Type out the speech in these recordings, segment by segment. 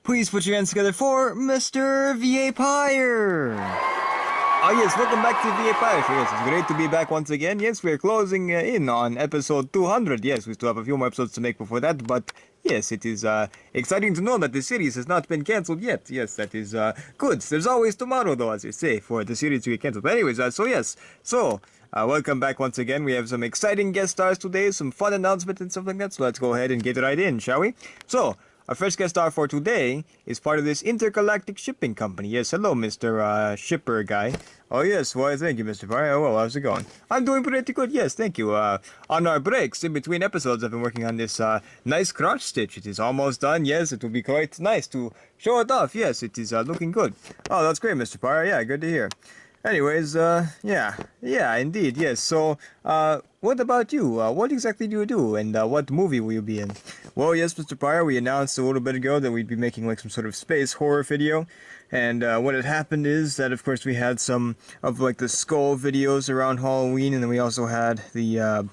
Please put your hands together for Mr. V.A. Pire! Oh yes, welcome back to V.A. Pire. So yes, it's great to be back once again. Yes, we're closing in on episode 200. Yes, we still have a few more episodes to make before that, but yes, it is exciting to know that the series has not been cancelled yet. Yes, that is good. There's always tomorrow though, as you say, for the series to get cancelled. But anyways, welcome back once again. We have some exciting guest stars today, some fun announcements and stuff like that, so let's go ahead and get right in, shall we? So, our first guest star for today is part of this intergalactic shipping company. Yes, hello, Mr. Shipper guy. Oh, yes, well, thank you, Mr. Pire. Oh, well, how's it going? I'm doing pretty good, yes, thank you. On our breaks, in between episodes, I've been working on this, nice crotch stitch. It is almost done, yes, it will be quite nice to show it off. Yes, it is, looking good. Oh, that's great, Mr. Pire. Yeah, good to hear. Anyways, yeah, indeed, yes. So, what about you? What exactly do you do, and what movie will you be in? Well, yes, Mr. Pire, we announced a little bit ago that we'd be making like some sort of space horror video, and what had happened is that, of course, we had some of like the skull videos around Halloween, and then we also had the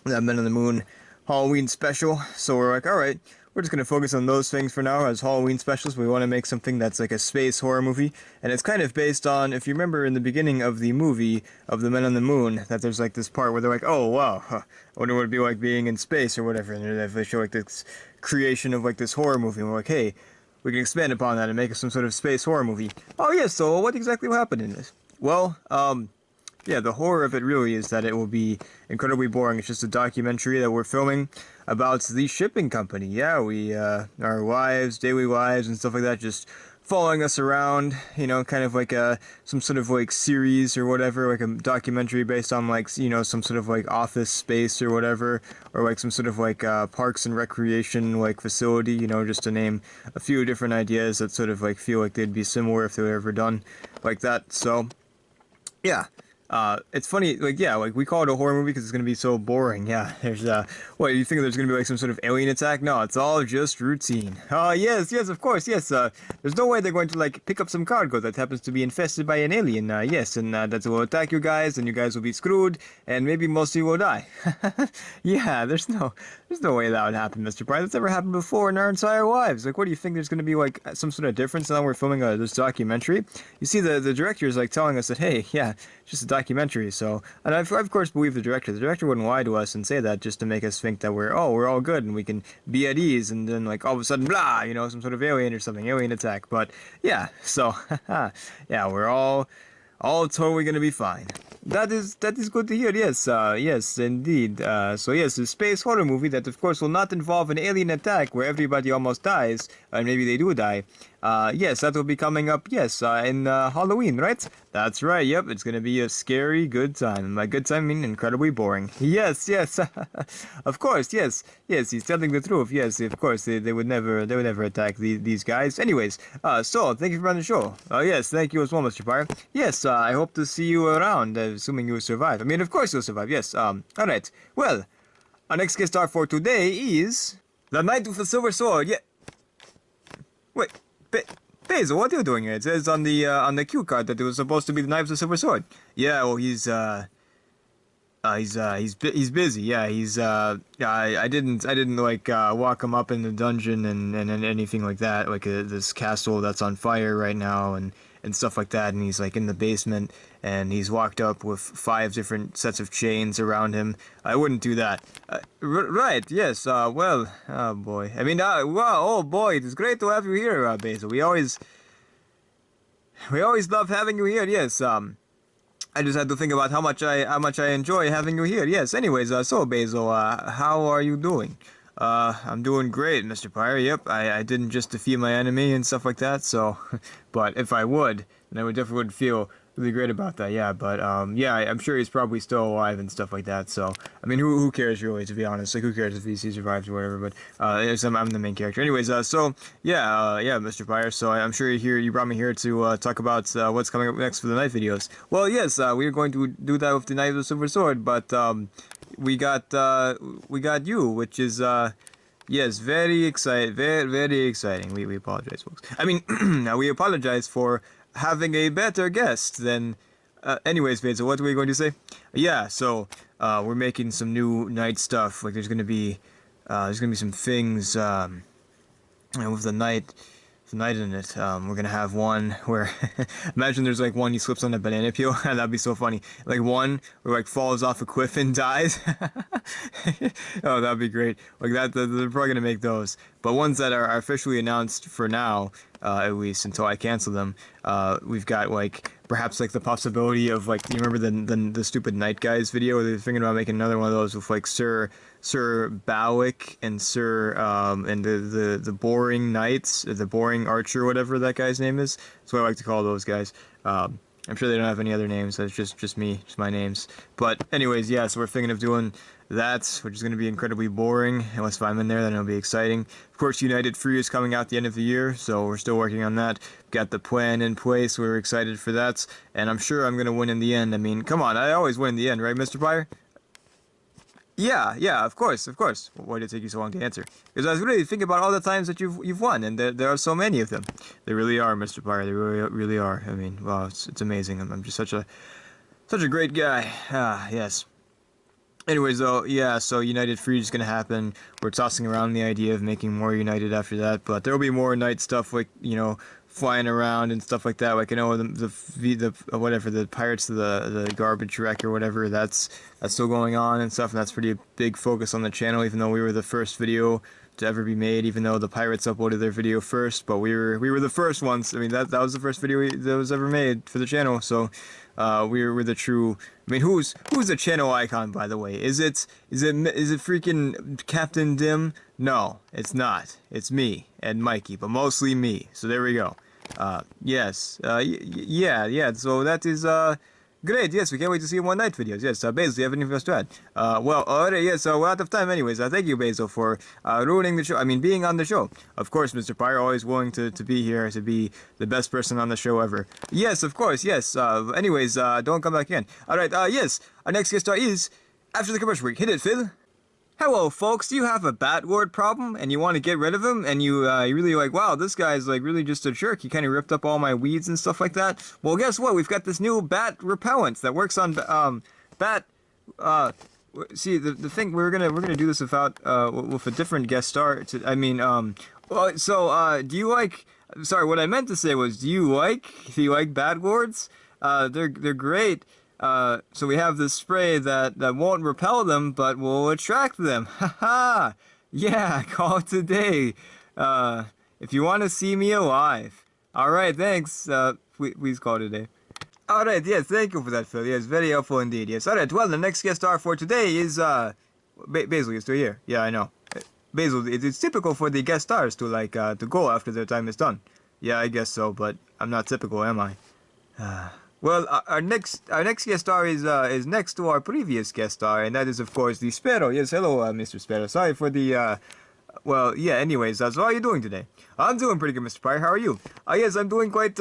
Men on the Moon Halloween special. So we're like, all right. We're just going to focus on those things for now as Halloween specials. We want to make something that's like a space horror movie. And it's kind of based on, if you remember in the beginning of the movie of the Men on the Moon, that there's like this part where they're like, oh wow, I wonder what it'd be like being in space or whatever. And they show like this creation of like this horror movie. And we're like, hey, we can expand upon that and make some sort of space horror movie. Oh yeah, so what exactly will happen in this? Well, yeah, the horror of it really is that it will be incredibly boring. It's just a documentary that we're filming about the shipping company. Yeah, we, our lives, daily lives and stuff like that, just following us around, you know, kind of like some sort of like series or whatever, like a documentary based on like, you know, some sort of like office space or whatever, or like some sort of like parks and recreation like facility, you know, just to name a few different ideas that sort of like feel like they'd be similar if they were ever done like that. So, yeah. It's funny, like, yeah, like, we call it a horror movie because it's gonna be so boring. Yeah, there's, what, you think there's gonna be, like, some sort of alien attack? No, it's all just routine. Yes, of course, yes, there's no way they're going to, like, pick up some cargo that happens to be infested by an alien, yes, and, that will attack you guys, and you guys will be screwed, and maybe most of you will die. Yeah, there's no way that would happen, Mr. Pryde. That's never happened before in our entire lives. Like, what do you think there's gonna be, like, some sort of difference now we're filming, this documentary? You see, the director is, like, telling us that, hey, yeah, just a documentary, so, and I of course believe the director. The director wouldn't lie to us and say that just to make us think that we're all good and we can be at ease, and then like all of a sudden, blah, you know, some sort of alien or something, alien attack. But yeah, so, yeah, we're all totally gonna be fine. That is good to hear. Yes, yes, indeed. So yes, a space horror movie that of course will not involve an alien attack where everybody almost dies, and maybe they do die. Yes, that will be coming up, yes, in Halloween, right? That's right, yep, it's gonna be a scary good time. And by good time, I mean incredibly boring. Yes, of course, yes, he's telling the truth, yes, of course, they would never attack these guys. Anyways, so, thank you for running the show. Yes, thank you as well, Mr. Pire. Yes, I hope to see you around, assuming you survive. I mean, of course you'll survive, yes, alright. Well, our next guest star for today is the Knight with the Silver Sword, yeah. Wait. Basil, what are you doing here? It says on the cue card that it was supposed to be the Knives of Silver Sword. Yeah, well, he's busy. Yeah, I didn't like walk him up in the dungeon and anything like that, like this castle that's on fire right now and stuff like that, and he's like in the basement and he's locked up with 5 different sets of chains around him. I wouldn't do that. Right, yes, well, oh boy. I mean, wow, oh boy, it's great to have you here, Basil. We always love having you here, yes, I just had to think about how much I enjoy having you here. Yes, anyways, so Basil, how are you doing? I'm doing great, Mr. Pire. Yep, I didn't just defeat my enemy and stuff like that, so, but if I would, then I definitely would feel really great about that, yeah, but, yeah, I'm sure he's probably still alive and stuff like that, so, I mean, who cares, really, to be honest, like, who cares if he survives or whatever, but, I'm the main character. Anyways, so, yeah, Mr. Pire, so I'm sure you brought me here to, talk about, what's coming up next for the night videos. Well, yes, we are going to do that with the Knight of the Silver Sword, but, we got you, which is, yes, very exciting, very exciting. We apologize, folks. I mean, now we apologize for having a better guest than, anyways, Basil, what were we going to say? Yeah, so, we're making some new night stuff, like there's gonna be some things, with the night tonight in it. We're gonna have one where, imagine there's like one he slips on a banana peel. That'd be so funny. Like one where like falls off a cliff and dies. Oh, that'd be great. Like that, they're probably gonna make those. But ones that are officially announced for now, at least until I cancel them, we've got like perhaps like the possibility of like, do you remember the stupid Night Guys video where they're thinking about making another one of those with like Sir Bawick and Sir and the boring knights, the boring archer, whatever that guy's name is. That's what I like to call those guys. I'm sure they don't have any other names. That's just me, just my names. But anyways, yeah. So we're thinking of doing that, which is going to be incredibly boring. Unless if I'm in there, then it'll be exciting. Of course, United Free is coming out at the end of the year, so we're still working on that. Got the plan in place. We're excited for that, and I'm sure I'm going to win in the end. I mean, come on, I always win in the end, right, Mr. Pire? Yeah, of course. Why did it take you so long to answer? Because I was really thinking about all the times that you've won, and there are so many of them. They really are, Mr. Pire. They really are. I mean, wow, it's amazing. I'm just such a great guy. Ah, yes. Anyways, though, yeah, so United Free is going to happen. We're tossing around the idea of making more United after that, but there will be more night stuff, like, you know, flying around and stuff like that. Like, I know the whatever, the Pirates of the Garbage Wreck or whatever, that's still going on and stuff, and that's pretty big focus on the channel, even though we were the first video to ever be made, even though the Pirates uploaded their video first, but we were the first ones. I mean, that was the first video that was ever made for the channel, so we're the true. I mean, who's the channel icon, by the way? Is it freaking Captain Dim? No, it's not. It's me and Mikey, but mostly me. So there we go. Yes. Yeah. So that is great. Yes, we can't wait to see more night videos. Yes, Basil, do you have anything else to add? Well, alright, yes, we're out of time anyways. Thank you, Basil, for ruining the show. I mean, being on the show. Of course, Mr. Pire, always willing to be here, to be the best person on the show ever. Yes, of course, yes. Anyways, don't come back again. Alright, yes, our next guest star is, after the commercial break. Hit it, Phil. Hello, folks. Do you have a bat ward problem and you want to get rid of him, and you really like, wow, this guy's like really just a jerk. He kind of ripped up all my weeds and stuff like that. Well, guess what? We've got this new bat repellent that works on bat. See, the thing we're gonna do this without with a different guest star. Do you like? Sorry, what I meant to say was, do you like bat wards? They're great. So we have this spray that won't repel them, but will attract them. Haha! Yeah, call it today. If you want to see me alive. Alright, thanks. Please call today. Alright, yes, thank you for that, Phil. Yes, very helpful indeed. Yes, alright, well, the next guest star for today is, Basil, you're still here. Yeah, I know. Basil, it's typical for the guest stars to, like, to go after their time is done. Yeah, I guess so, but I'm not typical, am I? Well, our next guest star is next to our previous guest star, and that is, of course, the Sparrow. Yes, hello, Mr. Sparrow. Sorry for the, well, yeah, anyways, so how are you doing today? I'm doing pretty good, Mr. Pire. How are you? Yes, I'm doing quite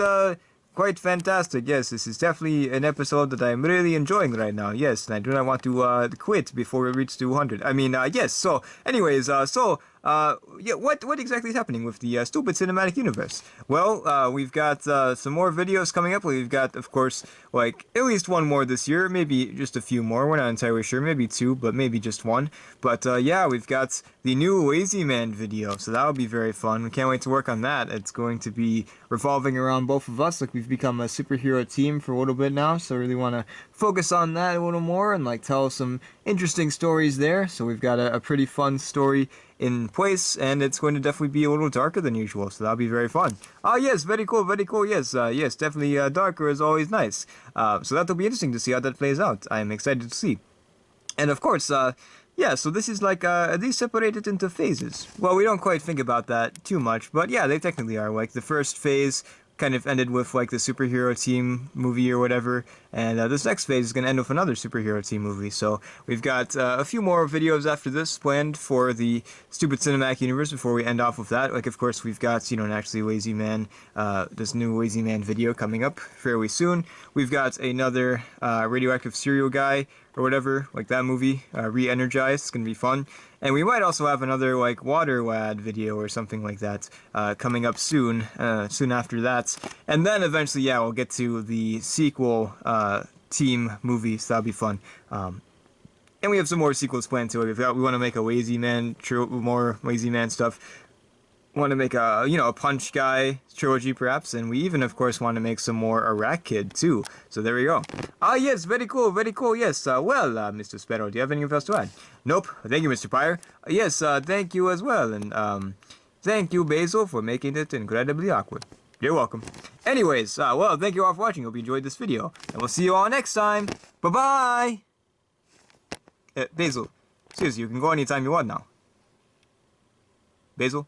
fantastic. Yes, this is definitely an episode that I'm really enjoying right now. Yes, and I do not want to quit before we reach 200. I mean, yes, so, anyways, yeah, what exactly is happening with the stupid cinematic universe? Well, we've got some more videos coming up. We've got, of course, like at least one more this year, maybe just a few more. We're not entirely sure, maybe two, but maybe just one. But yeah, we've got the new Lazy Man video, so that'll be very fun. We can't wait to work on that. It's going to be revolving around both of us. Like, we've become a superhero team for a little bit now, so I really want to focus on that a little more and like tell some interesting stories there. So we've got a pretty fun story in place, and it's going to definitely be a little darker than usual, so that'll be very fun. Yes, very cool, yes, yes, definitely darker is always nice. So that'll be interesting to see how that plays out. I'm excited to see. And of course, yeah, so this is like, these separated into phases. Well, we don't quite think about that too much, but yeah, they technically are. Like, the first phase kind of ended with like the superhero team movie or whatever, and this next phase is going to end with another superhero team movie. So we've got a few more videos after this planned for the stupid cinematic universe before we end off with that. Like, of course, we've got, you know, actually Lazy Man, this new Lazy Man video coming up fairly soon. We've got another radioactive cereal guy or whatever, like that movie, Re-Energized. It's going to be fun. And we might also have another, like, Water Lad video or something like that coming up soon, soon after that. And then eventually, yeah, we'll get to the sequel team movie, so that'll be fun. And we have some more sequels planned too. We want to make a Lazy Man, more Lazy Man stuff. want to make a, a Punch Guy trilogy perhaps, and we even, of course, want to make some more Iraq Kid too. So there we go. Ah, yes, very cool, very cool. Yes, Mr. Sparrow, do you have anything else to add? Nope. Thank you, Mr. Pire. Yes, thank you as well, and thank you, Basil, for making it incredibly awkward. You're welcome. Anyways, thank you all for watching. Hope you enjoyed this video, and we'll see you all next time. Bye-bye! Basil, seriously, you can go anytime you want now. Basil?